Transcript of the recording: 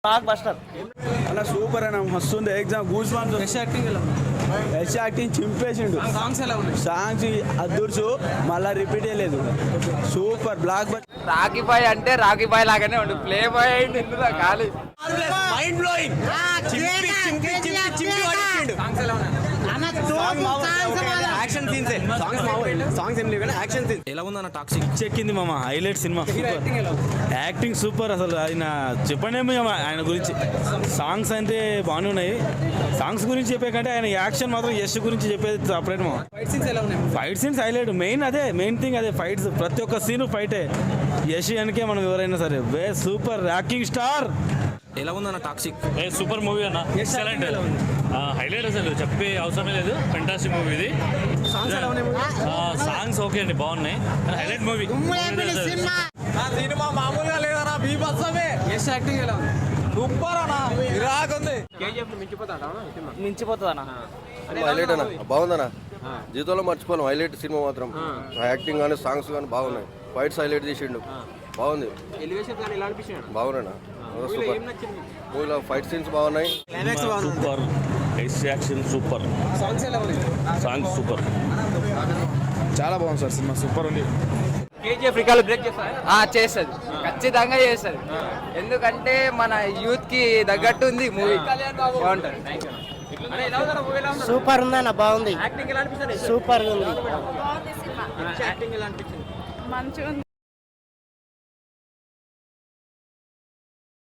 Block buster అలా super అన్న మస్తుంది ఎగ్జామ్ గూస్ బాంబ్స్. యశ్ యాక్టింగ్ చింపేసిండు. సాంగ్స్ అద్దూర్చు మళ్ళా రిపీట్ చేయలేదు. Super blockbuster. రాకీ బాయ్ అంటే రాకీ బాయ్ లాగానే ఉండు. ప్లే బాయ్ అయింది ఎందుకు ఖాళీ mind blowing. Action scenes songs ఏం లేవు కానీ యాక్షన్ సీన్స్ ఎలా ఉందన్న టాక్సిక్ చెక్కింది మామ. Highlight cinema. Acting super. అసలు ఆయన చెప్పండి ఆయన గురించి. సాంగ్స్ అయితే బాగానే ఉన్నాయి. సాంగ్స్ గురించి చెప్పే కంటే ఆయన యాక్షన్ మాత్రం యశ్ గురించి చెప్పేది సపరేట్ మా. Fight scenes highlight. మెయిన్ అదే మెయిన్ థింగ్ అదే ఫైట్స్. ప్రతి ఒక్క సీన్ ఫైటే. యశ్ వెనకే మనం ఎవరైనా సరే సూపర్ యాక్టింగ్ స్టార్. ఎలా ఉందన్న టాక్సిక్? సూపర్ మూవీ అన్న. ఎక్సలెంట్. హైలైట్ అసలు చెప్పే అవసరమే లేదు. ఫెంటాస్టిక్ మూవీ ఇది. సాంగ్స్ ఓకే అండి బాగున్నాయి. Highlight movie. సినిమా మామూలుగా లేదన్నా. బీభత్సమే. యశ్ యాక్టింగ్ ఎలా ఉంది? సూపర్ అన్న. ఇరాకుంది. మించిపోతుంది అన్న. హైలైట్ అన్న బాగుందన్న. జీవితంలో మర్చిపోలేం హైలైట్ సినిమా మాత్రం. యాక్టింగ్ కానీ సాంగ్స్ కానీ బాగున్నాయి. ఫైట్స్ హైలైట్ చేసిండు. బాగుంది. బాగున్నా సూపర్. మూవీలో ఫైట్ సీన్స్ బాగున్నాయి. Super. Yash action super. Songs super. చాలా బాగుంది సార్ సినిమా. సూపర్ ఉంది. కేజీఎఫ్ రికార్డు బ్రేక్ చేస్తుంది. ఖచ్చితంగా చేస్తుంది. ఎందుకంటే మన యూత్ కి తగ్గట్టు ఉంది మూవీ. బాగుంటుంది. సూపర్ ఉందన్న. బాగుంది. సూపర్ ఉంది. మంచిగా ఉంది.